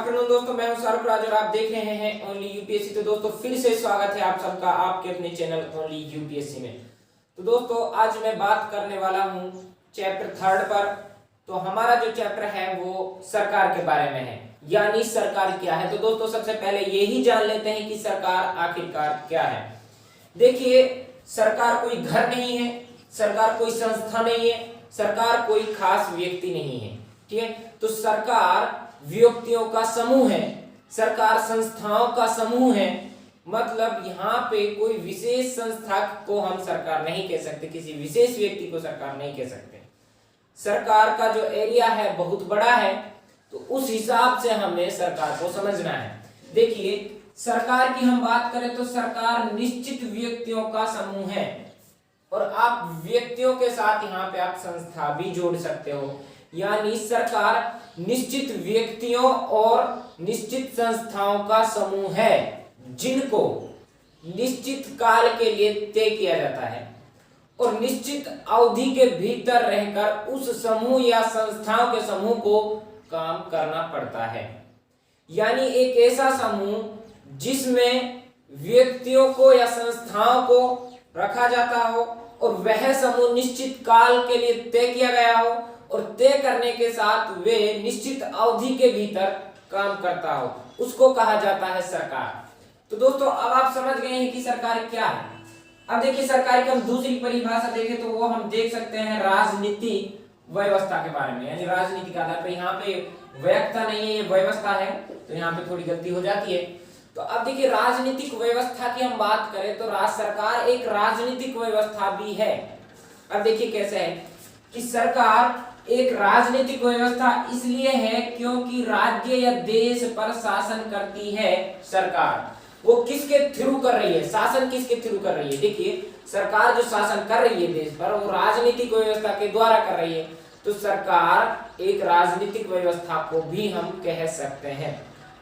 Afternoon दोस्तों, मैं हूं सरफराज और आप देख रहे हैं ओनली यूपीएससी। तो दोस्तों फिर से स्वागत है आप सबका आपके अपने चैनल ओनली यूपीएससी में। तो दोस्तों आज मैं बात करने वाला हूं चैप्टर 3 पर। तो हमारा जो चैप्टर है वो सरकार के बारे में है, यानी सरकार क्या है। तो दोस्तों सबसे पहले यही जान लेते हैं कि सरकार आखिरकार क्या है। देखिए, सरकार कोई घर नहीं है, सरकार कोई संस्था नहीं है, सरकार कोई खास व्यक्ति नहीं है। ठीक है, तो सरकार व्यक्तियों का समूह है, सरकार संस्थाओं का समूह है। मतलब यहाँ पे कोई विशेष संस्था को हम सरकार नहीं कह सकते, किसी विशेष व्यक्ति को सरकार नहीं कह सकते। सरकार का जो एरिया है बहुत बड़ा है, तो उस हिसाब से हमें सरकार को समझना है। देखिए, सरकार की हम बात करें तो सरकार निश्चित व्यक्तियों का समूह है, और आप व्यक्तियों के साथ यहाँ पे आप संस्था भी जोड़ सकते हो। यानी सरकार निश्चित व्यक्तियों और निश्चित संस्थाओं का समूह है, जिनको निश्चित काल के लिए तय किया जाता है और निश्चित अवधि के भीतर रहकर उस समूह या संस्थाओं के समूह को काम करना पड़ता है। यानी एक ऐसा समूह जिसमें व्यक्तियों को या संस्थाओं को रखा जाता हो और वह समूह निश्चित काल के लिए तय किया गया हो और तय करने के साथ वे निश्चित अवधि के भीतर काम करता हो, उसको कहा जाता है सरकार। तो दोस्तों अब आप समझ गए हैं कि सरकार क्या है। अब देखिए, सरकार की हम दूसरी परिभाषा देखें तो वो हम देख सकते हैं राजनीतिक व्यवस्था के बारे में। यानी राजनीति का आधार पर, यहाँ पे व्यवस्था नहीं है, ये व्यवस्था है, तो यहाँ पे थोड़ी गलती हो जाती है। तो अब देखिए, राजनीतिक व्यवस्था की हम बात करें तो सरकार एक राजनीतिक व्यवस्था भी है। अब देखिए कैसे है कि सरकार एक राजनीतिक व्यवस्था इसलिए है क्योंकि राज्य या देश पर शासन करती है सरकार। वो किसके थ्रू कर रही है, शासन किसके थ्रू कर रही है। देखिए, सरकार जो शासन कर रही है देश पर, वो राजनीतिक व्यवस्था के द्वारा कर रही है। तो सरकार एक राजनीतिक व्यवस्था को भी हम कह सकते हैं।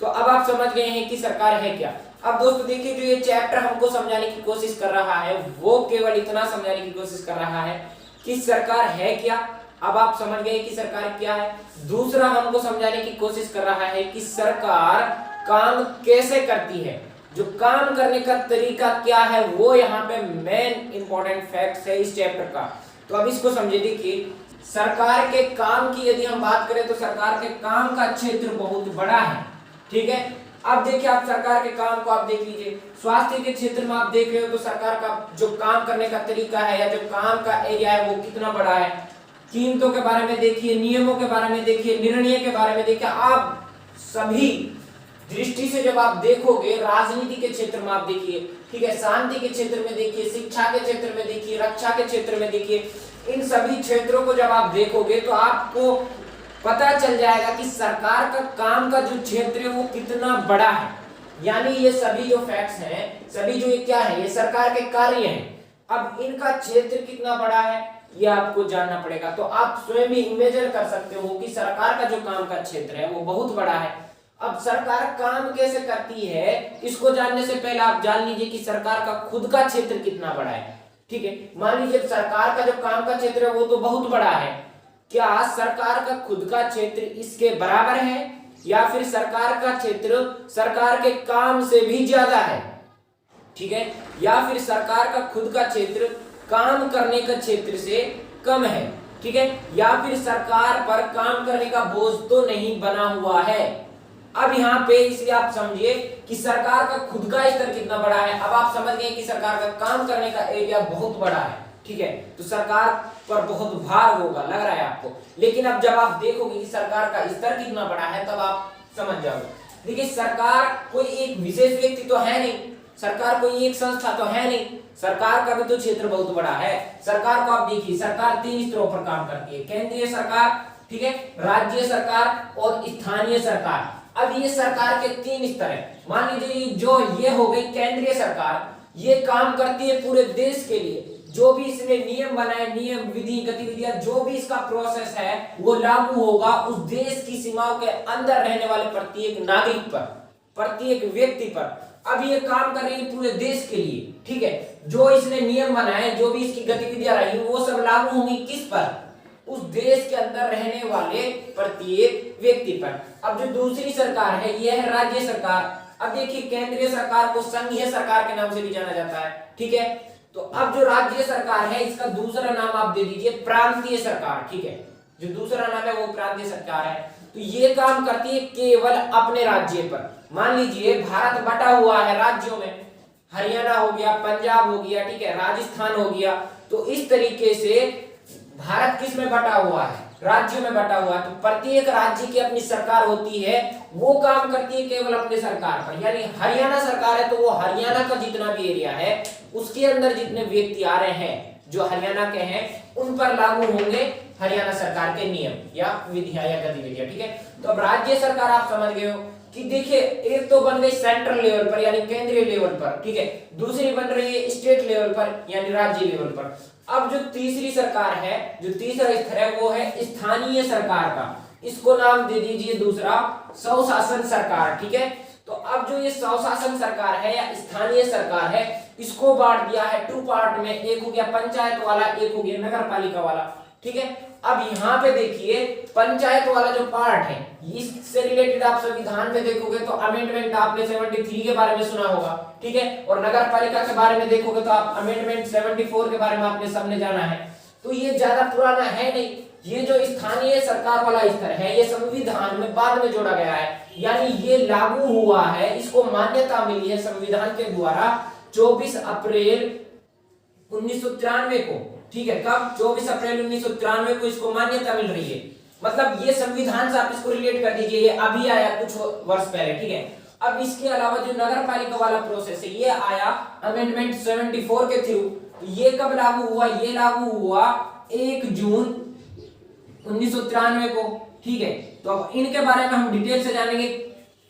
तो अब आप समझ गए हैं कि सरकार है क्या। अब दोस्तों देखिए, जो ये चैप्टर हमको समझाने की कोशिश कर रहा है वो केवल इतना समझाने की कोशिश कर रहा है कि सरकार है क्या। अब आप समझ गए कि सरकार क्या है। दूसरा हमको समझाने की कोशिश कर रहा है कि सरकार काम कैसे करती है, जो काम करने का तरीका क्या है, वो यहाँ पे मेन इंपॉर्टेंट फैक्ट है इस चैप्टर का। तो अब इसको समझे। देखिए, सरकार के काम की यदि हम बात करें तो सरकार के काम का क्षेत्र बहुत बड़ा है। ठीक है, अब देखिए, आप सरकार के काम को आप देख लीजिए। स्वास्थ्य के क्षेत्र में आप देख रहे हो तो सरकार का जो काम करने का तरीका है या जो काम का एरिया है वो कितना बड़ा है। कीमतों के बारे में देखिए, नियमों के बारे में देखिए, निर्णय के बारे में देखिए। आप सभी दृष्टि से जब आप देखोगे, राजनीति के क्षेत्र में आप देखिए, ठीक है, शांति के क्षेत्र में देखिए, शिक्षा के क्षेत्र में देखिए, रक्षा के क्षेत्र में देखिए, इन सभी क्षेत्रों को जब आप देखोगे तो आपको पता चल जाएगा कि सरकार का काम का जो क्षेत्र है वो कितना बड़ा है। यानी ये सभी जो फैक्ट्स हैं, सभी जो ये क्या है, ये सरकार के कार्य हैं। अब इनका क्षेत्र कितना बड़ा है ये आपको जानना पड़ेगा। तो आप स्वयं भी इमेजिन कर सकते हो कि सरकार का जो काम का क्षेत्र है वो बहुत बड़ा है। अब सरकार काम कैसे करती है, इसको जानने से पहले आप जान लीजिए कि सरकार का खुद का क्षेत्र कितना बड़ा है। ठीक है, मान लीजिए सरकार का जो काम का क्षेत्र है वो तो बहुत बड़ा है। क्या सरकार का खुद का क्षेत्र इसके बराबर है, या फिर सरकार का क्षेत्र सरकार के काम से भी ज्यादा है। ठीक है, या फिर सरकार का खुद का क्षेत्र काम करने का क्षेत्र से कम है। ठीक है, या फिर सरकार पर काम करने का बोझ तो नहीं बना हुआ है। अब यहाँ पे इसलिए आप समझिए कि सरकार का खुद का स्तर कितना बड़ा है। अब आप समझ गए कि सरकार का काम करने का एरिया बहुत बड़ा है। ठीक है, तो सरकार पर बहुत भार होगा, लग रहा है आपको। लेकिन अब जब आप देखोगे कि सरकार का स्तर कितना बड़ा है तब आप समझ जाओगे। देखिए, सरकार कोई एक विशेष व्यक्ति तो है नहीं, सरकार कोई एक संस्था तो है नहीं, सरकार का भी तो क्षेत्र बहुत बड़ा है। सरकार को आप देखिए, सरकार 3 स्तरों पर काम करती है, केंद्रीय सरकार, ठीक है, राज्य सरकार और स्थानीय सरकार। अब ये सरकार के 3 स्तर है। मान लीजिए जो ये हो गई केंद्रीय सरकार, ये काम करती है पूरे देश के लिए। जो भी इसने नियम बनाए, नियम, विधि, गतिविधियां, जो भी इसका प्रोसेस है वो लागू होगा उस देश की सीमाओं के अंदर रहने वाले प्रत्येक नागरिक पर, प्रत्येक व्यक्ति पर। अब ये काम कर रही है पूरे देश के लिए। ठीक है, जो इसने नियम बनाए, जो भी इसकी गतिविधियां रही वो सब लागू होंगी किस पर, उस देश के अंदर रहने वाले प्रत्येक व्यक्ति पर। अब जो दूसरी सरकार है यह है राज्य सरकार। अब देखिए केंद्रीय सरकार को संघीय सरकार के नाम से भी जाना जाता है, ठीक है। तो अब जो राज्य सरकार है इसका दूसरा नाम आप दे दीजिए प्रांतीय सरकार, ठीक है। जो दूसरा नाम है वो प्रांतीय सरकार है। तो ये काम करती है केवल अपने राज्य पर। मान लीजिए भारत बटा हुआ है राज्यों में, हरियाणा हो गया, पंजाब हो गया, ठीक है, राजस्थान हो गया। तो इस तरीके से भारत किस में बटा हुआ है, राज्यों में बटा हुआ है। तो प्रत्येक राज्य की अपनी सरकार होती है, वो काम करती है केवल अपने सरकार पर। यानी हरियाणा सरकार है तो वो हरियाणा का जितना भी एरिया है उसके अंदर जितने व्यक्ति आ रहे हैं जो हरियाणा के हैं उन पर लागू होंगे हरियाणा सरकार के नियम या विधियां या गतिविधियां, ठीक है। तो अब राज्य सरकार आप समझ गए हो कि देखिए एक तो बन गई सेंट्रल लेवल पर यानी केंद्रीय लेवल पर, ठीक है। दूसरी बन रही है स्टेट लेवल पर यानी राज्य लेवल पर। अब जो तीसरी सरकार है, जो तीसरा स्तर है वो है स्थानीय सरकार का। इसको नाम दे दीजिए दूसरा स्वशासन सरकार, ठीक है। तो अब जो ये स्वशासन सरकार है या स्थानीय सरकार है इसको बांट दिया है टू पार्ट में। एक हो गया पंचायत वाला, एक हो गया नगर पालिका वाला, ठीक है। अब यहाँ पे देखिए पंचायत वाला जो पार्ट है इससे रिलेटेड आप संविधान में देखोगे तो अमेंडमेंट आपने 73 के बारे में सुना होगा, ठीक है। और नगर पालिका के बारे में देखोगे तो आप अमेंडमेंट 74 के बारे में आपने सबने जाना है। तो ये ज्यादा पुराना है नहीं। ये जो स्थानीय सरकार वाला स्तर है ये संविधान में बाद में जोड़ा गया है, यानी ये लागू हुआ है, इसको मान्यता मिली है संविधान के द्वारा 24 अप्रैल 1993 को, ठीक है। कब? 24 अप्रैल 1993 को इसको मान्यता मिल रही है। मतलब ये संविधान से आप इसको रिलेट कर दीजिए, ये अभी आया कुछ वर्ष पहले, ठीक है। अब इसके अलावा जो नगर पालिका वाला प्रोसेस है ये आया अमेंडमेंट 74 के थ्रू। तो ये कब लागू हुआ? ये लागू हुआ 1 जून 1993 को, ठीक है। तो अब इनके बारे में हम डिटेल से जानेंगे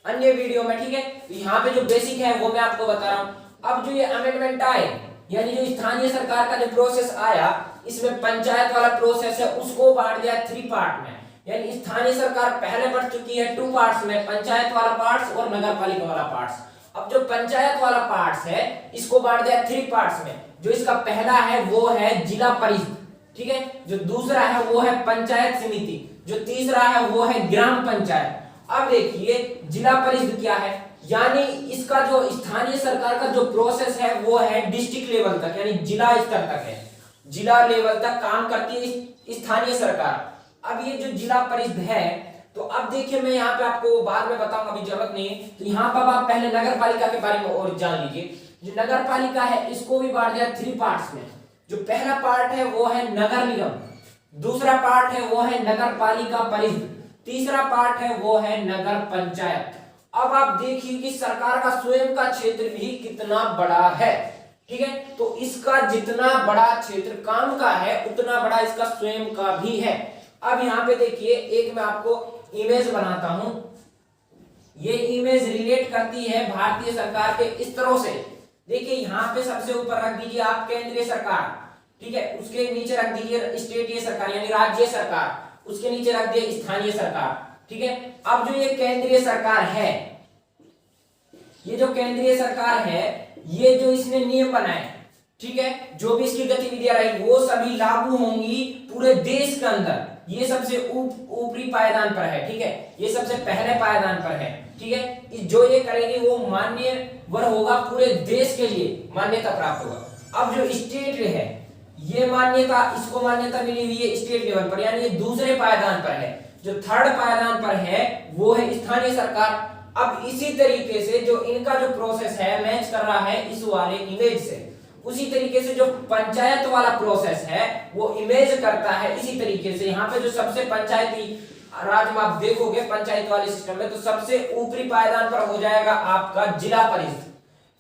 अन्य वीडियो में, ठीक है। तो यहाँ पे जो बेसिक है वो मैं आपको बता रहा हूँ। अब जो ये अमेंडमेंट आए यानी जो स्थानीय सरकार का जो प्रोसेस आया इसमें पंचायत वाला प्रोसेस है उसको बांट दिया 3 पार्ट में। यानी स्थानीय सरकार पहले बढ़ चुकी है 2 पार्ट्स में, पंचायत वाला पार्ट्स और नगर पालिका वाला पार्ट्स। अब जो पंचायत वाला पार्ट्स है इसको बांट दिया 3 पार्ट्स में। जो इसका पहला है वो है जिला परिषद, ठीक है। जो दूसरा है वो है पंचायत समिति, जो तीसरा है वो है ग्राम पंचायत। अब देखिए जिला परिषद क्या है, यानी इसका जो स्थानीय सरकार का जो प्रोसेस है वो है डिस्ट्रिक्ट लेवल तक यानी जिला स्तर तक है, जिला लेवल तक काम करती है स्थानीय सरकार। अब ये जो जिला परिषद है तो अब देखिए मैं यहाँ पे आपको बाद में बताऊंगा, अभी जरूरत नहीं है। तो यहाँ पर आप पहले नगर पालिका के बारे में और जान लीजिए। जो नगर पालिका है इसको भी बांट दिया 3 पार्ट्स में। जो पहला पार्ट है वो है नगर निगम, दूसरा पार्ट है वो है नगर पालिका परिषद, तीसरा पार्ट है वो है नगर पंचायत। अब आप देखिए कि सरकार का स्वयं का क्षेत्र भी कितना बड़ा है, ठीक है। तो इसका जितना बड़ा क्षेत्र काम का है उतना बड़ा इसका स्वयं का भी है। अब यहाँ पे देखिए एक मैं आपको इमेज बनाता हूं। ये इमेज रिलेट करती है भारतीय सरकार के स्तरों से। देखिए यहाँ पे सबसे ऊपर रख दीजिए आप केंद्रीय सरकार, ठीक है। उसके नीचे रख दीजिए स्टेटीय सरकार यानी राज्य सरकार, उसके नीचे रख दिए स्थानीय सरकार, ठीक है। अब जो ये केंद्रीय सरकार है, ये जो केंद्रीय सरकार है ये जो इसने नियम बनाए, ठीक है, जो भी इसकी गतिविधियां रही वो सभी लागू होंगी पूरे देश के अंदर। ये सबसे ऊपरी पायदान पर है, ठीक है, ये सबसे पहले पायदान पर है, ठीक है। जो ये करेगी वो मान्यवर होगा, पूरे देश के लिए मान्यता प्राप्त होगा। अब जो स्टेट है ये मान्यता, इसको मान्यता मिली हुई है स्टेट लेवल पर यानी ये दूसरे पायदान पर है। जो थर्ड पायदान पर है वो है स्थानीय सरकार। अब इसी तरीके से जो इनका जो प्रोसेस है मैच कर रहा है इस वाले इमेज से, उसी तरीके से जो पंचायत वाला प्रोसेस है वो इमेज करता है इसी तरीके से। यहाँ पे जो सबसे पंचायती राज में आप देखोगे पंचायत वाले सिस्टम में तो सबसे ऊपरी पायदान पर हो जाएगा आपका जिला परिषद,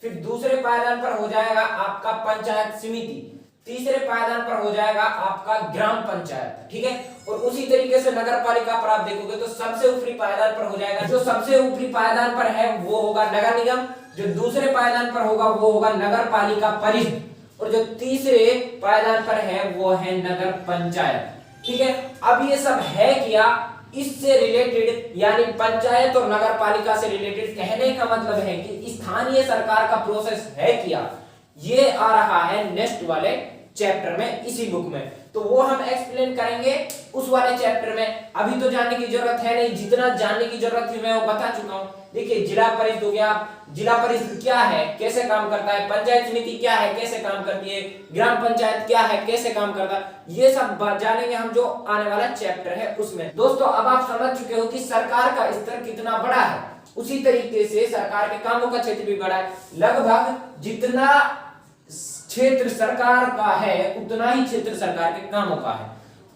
फिर दूसरे पायदान पर हो जाएगा आपका पंचायत समिति, तीसरे पायदान पर हो जाएगा आपका ग्राम पंचायत, ठीक है। और उसी तरीके से नगर पालिका पर आप देखोगे तो सबसे ऊपरी पायदान पर हो जाएगा, जो सबसे ऊपरी पायदान पर है वो होगा नगर निगम, जो दूसरे पायदान पर होगा वो होगा नगर पालिका परिषद, और जो तीसरे पायदान पर है वो है नगर पंचायत, ठीक है। अब ये सब है क्या, इससे रिलेटेड यानी पंचायत और नगर पालिका से रिलेटेड कहने का मतलब है कि स्थानीय सरकार का प्रोसेस है क्या, ये आ रहा है नेक्स्ट वाले चैप्टर में इसी बुक में। तो वो हम एक्सप्लेन करेंगे उस वाले चैप्टर में। अभी तो जानने की जरूरत है नहीं, जितना जानने की जरूरत थी मैं वो बता चुका हूँ। देखिए जिला परिषद हो गया, जिला परिषद क्या है, कैसे काम करता है, पंचायत समिति क्या है, कैसे काम करती है, ग्राम पंचायत क्या है, कैसे काम करता है, ये सब जानेंगे हम जो आने वाला चैप्टर है उसमें। दोस्तों अब आप समझ चुके हो कि सरकार का स्तर कितना बड़ा है, उसी तरीके से सरकार के कामों का क्षेत्र भी बड़ा है। लगभग जितना क्षेत्र सरकार का है उतना ही क्षेत्र सरकार के कामों का है।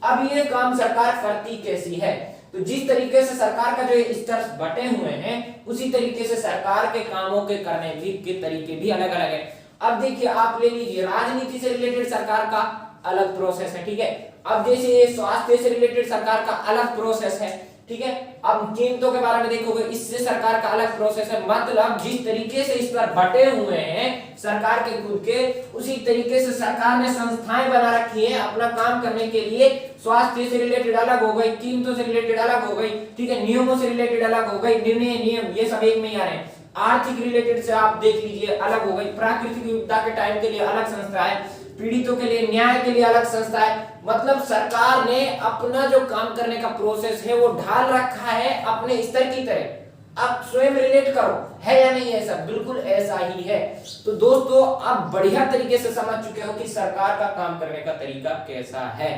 अब ये काम सरकार करती कैसी है, तो जिस तरीके से सरकार का जो स्तर बटे हुए हैं उसी तरीके से सरकार के कामों के करने के तरीके भी अलग अलग है। अब देखिए आप ले लीजिए, राजनीति से रिलेटेड सरकार का अलग प्रोसेस है, ठीक है। अब जैसे स्वास्थ्य से रिलेटेड सरकार का अलग प्रोसेस है, ठीक है। अब कीमतों के बारे में देखोगे, इससे सरकार का अलग प्रोसेस है। मतलब जिस तरीके से इस पर बटे हुए हैं सरकार के खुद के, उसी तरीके से सरकार ने संस्थाएं बना रखी है अपना काम करने के लिए। स्वास्थ्य से रिलेटेड अलग हो गई, कीमतों से रिलेटेड अलग हो गई, ठीक है, नियमों से रिलेटेड अलग हो गई, निर्णय नियम ये सब एक में ही आ रहे हैं। आर्थिक रिलेटेड से आप देख लीजिए अलग हो गई, प्राकृतिक विपदा के टाइम के लिए अलग संस्था है, पीड़ितों के लिए न्याय के लिए अलग संस्था है। मतलब सरकार ने अपना जो काम करने का प्रोसेस है वो ढाल रखा है अपने स्तर की तरह। आप स्वयं रिलेट करो, है या नहीं है, सब बिल्कुल ऐसा ही है। तो दोस्तों आप बढ़िया तरीके से समझ चुके हो कि सरकार का काम करने का तरीका कैसा है।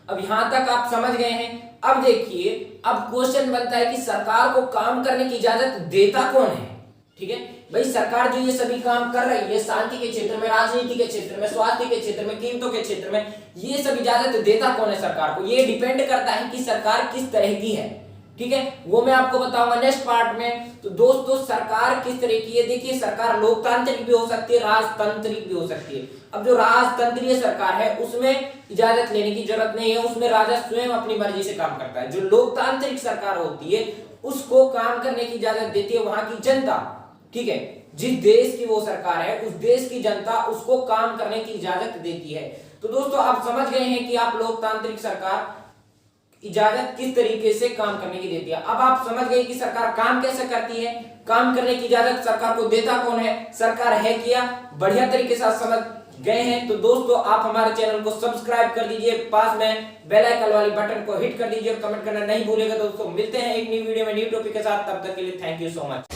अब यहां तक आप समझ गए हैं। अब देखिए अब क्वेश्चन बनता है कि सरकार को काम करने की इजाजत देता कौन है, ठीक है भाई। सरकार जो ये सभी काम कर रही है शांति के क्षेत्र में, राजनीति के क्षेत्र में, स्वास्थ्य के क्षेत्र में, कीमतों के क्षेत्र में, ये सब इजाजत देता कौन है सरकार को। ये डिपेंड करता है कि सरकार किस तरह की है, ठीक है, वो मैं आपको बताऊंगा नेक्स्ट पार्ट में। तो दोस्तों सरकार किस तरह की है, देखिए सरकार लोकतांत्रिक भी हो सकती है, राजतांत्रिक भी हो सकती है। अब जो राजतंत्रीय सरकार है उसमें इजाजत लेने की जरूरत नहीं है, उसमें राजा स्वयं अपनी मर्जी से काम करता है। जो लोकतांत्रिक सरकार होती है उसको काम करने की इजाजत देती है वहां की जनता, ठीक है। जिस देश की वो सरकार है उस देश की जनता उसको काम करने की इजाजत देती है। तो दोस्तों आप समझ गए हैं कि आप लोकतांत्रिक सरकार इजाजत किस तरीके से काम करने की देती है। अब आप समझ गए कि सरकार काम कैसे करती है, काम करने की इजाजत सरकार को देता कौन है, सरकार है क्या, बढ़िया तरीके से समझ गए हैं। तो दोस्तों आप हमारे चैनल को सब्सक्राइब कर दीजिए, पास में बेल आइकन वाली बटन को हिट कर दीजिए, कमेंट करना नहीं भूलिएगा। दोस्तों मिलते हैं एक नई वीडियो में न्यू टॉपिक के साथ, तब तक के लिए थैंक यू सो मच।